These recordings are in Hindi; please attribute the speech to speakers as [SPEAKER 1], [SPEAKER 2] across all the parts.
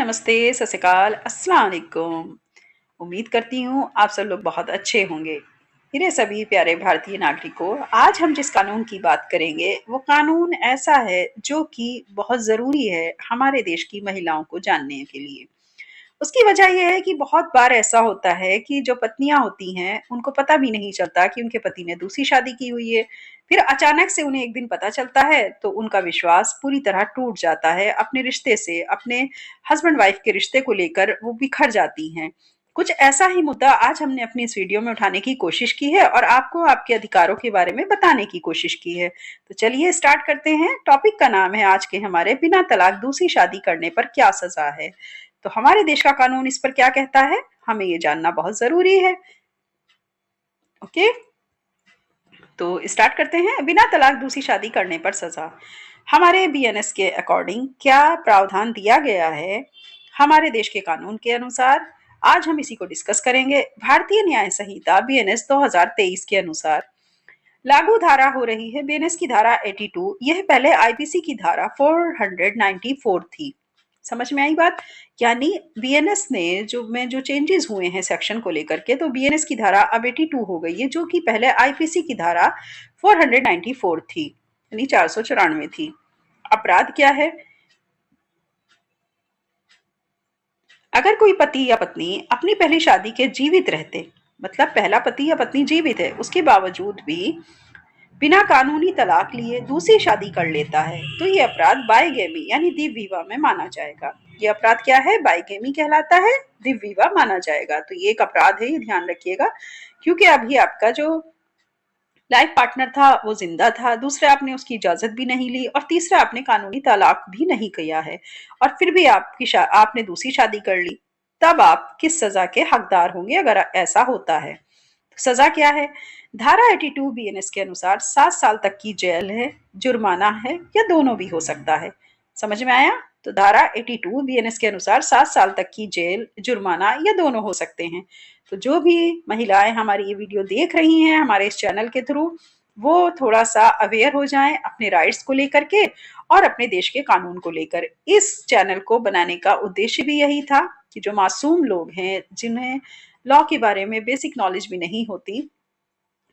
[SPEAKER 1] नमस्ते, सत श्री अकाल, अस्सलाम वालेकुम। उम्मीद करती हूँ आप सब लोग बहुत अच्छे होंगे। मेरे सभी प्यारे भारतीय नागरिकों, आज हम जिस कानून की बात करेंगे वो कानून ऐसा है जो कि बहुत ज़रूरी है हमारे देश की महिलाओं को जानने के लिए। उसकी वजह ये है कि बहुत बार ऐसा होता है कि जो पत्नियां होती हैं उनको पता भी नहीं चलता कि उनके पति ने दूसरी शादी की हुई है। फिर अचानक से उन्हें एक दिन पता चलता है तो उनका विश्वास पूरी तरह टूट जाता है अपने रिश्ते से, अपने हस्बैंड वाइफ के रिश्ते को लेकर वो बिखर जाती हैं। कुछ ऐसा ही मुद्दा आज हमने अपनी इस वीडियो में उठाने की कोशिश की है और आपको आपके अधिकारों के बारे में बताने की कोशिश की है। तो चलिए स्टार्ट करते हैं। टॉपिक का नाम है आज के हमारे, बिना तलाक दूसरी शादी करने पर क्या सजा है। तो हमारे देश का कानून इस पर क्या कहता है, हमें ये जानना बहुत जरूरी है। ओके, तो स्टार्ट करते हैं। बिना तलाक दूसरी शादी करने पर सजा। हमारे बीएनएस के अकॉर्डिंग क्या प्रावधान दिया गया है हमारे देश के कानून के अनुसार, आज हम इसी को डिस्कस करेंगे। भारतीय न्याय संहिता बीएनएस 2023 के अनुसार लागू धारा हो रही है बीएनएस की धारा 82। यह पहले आईपीसी की धारा 494 थी। समझ में आई बात? यानी बीएनएस ने जो चेंजेस हुए हैं सेक्शन को लेकर के, तो बीएनएस की धारा अब 82 हो गई है, जो कि पहले आईपीसी की धारा 494 थी, यानी 494 थी। अपराध क्या है? अगर कोई पति या पत्नी अपनी पहली शादी के जीवित रहते, मतलब पहला पति या पत्नी जीवित है, उसके बावजूद भी बिना कानूनी तलाक लिए दूसरी शादी कर लेता है तो ये अपराध बाइगेमी यानी द्विविवाह विवाह में माना जाएगा। ये अपराध क्या है? बाइगेमी कहलाता है, द्विविवाह विवाह माना जाएगा। तो ये एक अपराध है, ये ध्यान रखिएगा। क्योंकि अभी आपका जो लाइफ पार्टनर था वो जिंदा था, दूसरा आपने उसकी इजाजत भी नहीं ली और तीसरा आपने कानूनी तलाक भी नहीं किया है, और फिर भी आपने दूसरी शादी कर ली, तब आप किस सजा के हकदार होंगे अगर ऐसा होता है? सजा क्या है? धारा 82 बीएनएस के अनुसार 7 साल तक की जेल है, जुर्माना है, या दोनों भी हो सकता है। समझ में आया? तो धारा 82 बीएनएस के अनुसार 7 साल तक की जेल, जुर्माना या दोनों हो सकते हैं। तो जो भी महिलाएं हमारी ये वीडियो देख रही हैं हमारे इस चैनल के थ्रू, वो थोड़ा सा अवेयर हो जाएं अपने राइट्स को लेकर के और अपने देश के कानून को लेकर। इस चैनल को बनाने का उद्देश्य भी यही था कि जो मासूम लोग हैं, जिन्हें लॉ के बारे में बेसिक नॉलेज भी नहीं होती,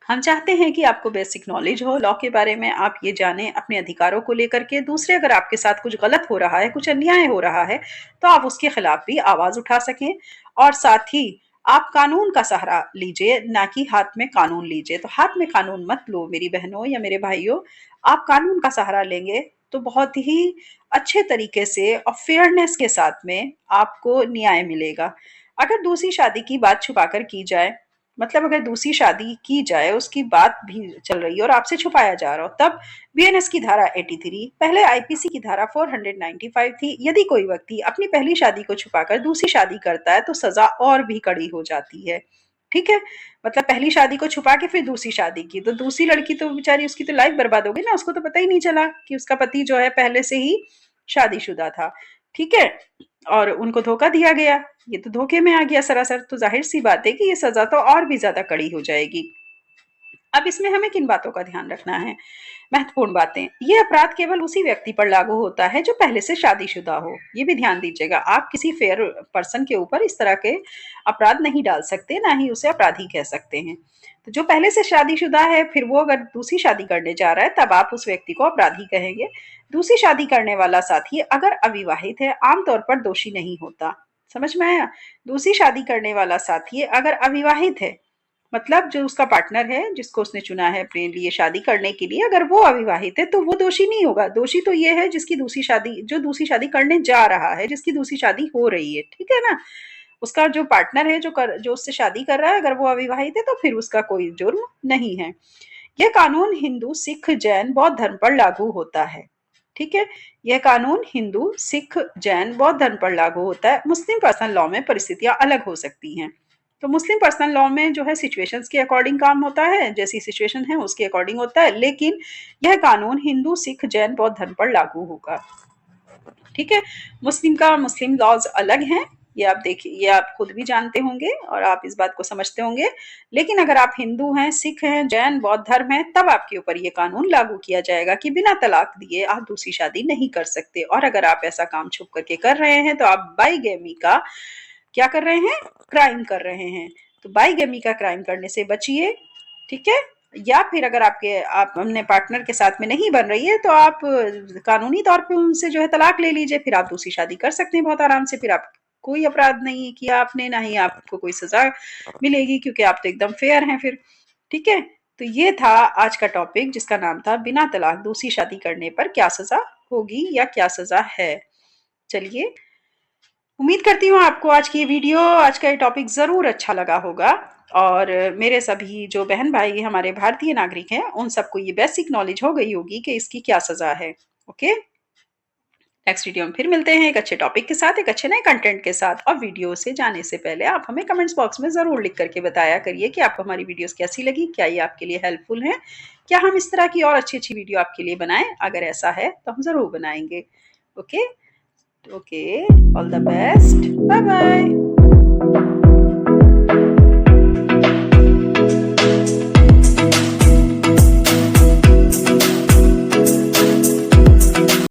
[SPEAKER 1] हम चाहते हैं कि आपको बेसिक नॉलेज हो लॉ के बारे में, आप ये जानें अपने अधिकारों को लेकर के। दूसरे अगर आपके साथ कुछ गलत हो रहा है, कुछ अन्याय हो रहा है, तो आप उसके खिलाफ भी आवाज उठा सकें। और साथ ही आप कानून का सहारा लीजिए, ना कि हाथ में कानून लीजिए। तो हाथ में कानून मत लो मेरी बहनों या मेरे भाइयों। आप कानून का सहारा लेंगे तो बहुत ही अच्छे तरीके से और फेयरनेस के साथ में आपको न्याय मिलेगा। अगर दूसरी शादी की बात छुपाकर की जाए, मतलब अगर दूसरी शादी की जाए उसकी बात भी चल रही है और आपसे छुपाया जा रहा हो, तब बीएनएस की धारा 83, पहले आईपीसी की धारा 495 थी। यदि कोई व्यक्ति अपनी पहली शादी को छुपाकर दूसरी शादी करता है तो सजा और भी कड़ी हो जाती है। ठीक है? मतलब पहली शादी को छुपा के फिर दूसरी शादी की, तो दूसरी लड़की तो बेचारी, उसकी तो लाइफ बर्बाद हो गई ना, उसको तो पता ही नहीं चला कि उसका पति जो है पहले से ही शादीशुदा था। ठीक है? और उनको धोखा दिया गया, ये तो धोखे में आ गया सरासर। तो जाहिर सी बात है कि ये सजा तो और भी ज्यादा कड़ी हो जाएगी। अब इसमें हमें किन बातों का ध्यान रखना है? महत्वपूर्ण बातें। ये अपराध केवल उसी व्यक्ति पर लागू होता है जो पहले से शादीशुदा हो, ये भी ध्यान दीजिएगा। आप किसी फेयर पर्सन के ऊपर इस तरह के अपराध नहीं डाल सकते, ना ही उसे अपराधी कह सकते हैं। तो जो पहले से शादीशुदा है, फिर वो अगर दूसरी शादी करने जा रहा है, तब आप उस व्यक्ति को अपराधी कहेंगे। दूसरी शादी करने वाला साथी अगर अविवाहित है, आमतौर पर दोषी नहीं होता। समझ में आया? दूसरी शादी करने वाला साथी अगर अविवाहित है, मतलब जो उसका पार्टनर है जिसको उसने चुना है अपने लिए शादी करने के लिए, अगर वो अविवाहित है तो वो दोषी नहीं होगा। दोषी तो ये है जिसकी दूसरी शादी, जो दूसरी शादी करने जा रहा है, जिसकी दूसरी शादी हो रही है। ठीक है ना? उसका जो पार्टनर है, जो उससे शादी कर रहा है, अगर वो अविवाहित है तो फिर उसका कोई जुर्म नहीं है। यह कानून हिंदू, सिख, जैन, बौद्ध धर्म पर लागू होता है। ठीक है? यह कानून हिंदू, सिख, जैन, बौद्ध धर्म पर लागू होता है। मुस्लिम पर्सनल लॉ में परिस्थितियां अलग हो सकती हैं। तो मुस्लिम पर्सनल लॉ में जो है सिचुएशंस के अकॉर्डिंग काम होता है, जैसी सिचुएशन है उसके अकॉर्डिंग होता है, लेकिन यह कानून हिंदू, सिख, जैन, बौद्ध धर्म पर लागू होगा। ठीक है? मुस्लिम लॉज अलग हैं, ये आप देखिए, ये आप खुद भी जानते होंगे और आप इस बात को समझते होंगे। लेकिन अगर आप हिंदू हैं, सिख हैं, जैन, बौद्ध धर्म है, तब आपके ऊपर ये कानून लागू किया जाएगा कि बिना तलाक दिए आप दूसरी शादी नहीं कर सकते। और अगर आप ऐसा काम छुप करके कर रहे हैं तो आप बाईगेमी का क्या कर रहे हैं, क्राइम कर रहे हैं। तो बाईगेमी का क्राइम करने से बचिए, ठीक है। या फिर अगर आप अपने पार्टनर के साथ में नहीं बन रही है तो आप कानूनी तौर पे उनसे जो है तलाक ले लीजिए, फिर आप दूसरी शादी कर सकते हैं बहुत आराम से। फिर आप कोई अपराध नहीं किया आपने, ना ही आपको कोई सजा मिलेगी, क्योंकि आप तो एकदम फेयर हैं फिर, ठीक है। तो ये था आज का टॉपिक, जिसका नाम था बिना तलाक दूसरी शादी करने पर क्या सजा होगी या क्या सजा है। चलिए, उम्मीद करती हूँ आपको आज की ये वीडियो, आज का ये टॉपिक ज़रूर अच्छा लगा होगा। और मेरे सभी जो बहन भाई हमारे भारतीय नागरिक हैं, उन सबको ये बेसिक नॉलेज हो गई होगी कि इसकी क्या सज़ा है। ओके, नेक्स्ट वीडियो में फिर मिलते हैं एक अच्छे टॉपिक के साथ, एक अच्छे नए कंटेंट के साथ। और वीडियो से जाने से पहले आप हमें कमेंट्स बॉक्स में ज़रूर लिख करके बताया करिए कि आपको हमारी वीडियोस कैसी लगी, क्या ये आपके लिए हेल्पफुल है, क्या हम इस तरह की और अच्छी अच्छी वीडियो आपके लिए बनाएं। अगर ऐसा है तो हम ज़रूर बनाएंगे। Okay, okay, all the best, bye bye.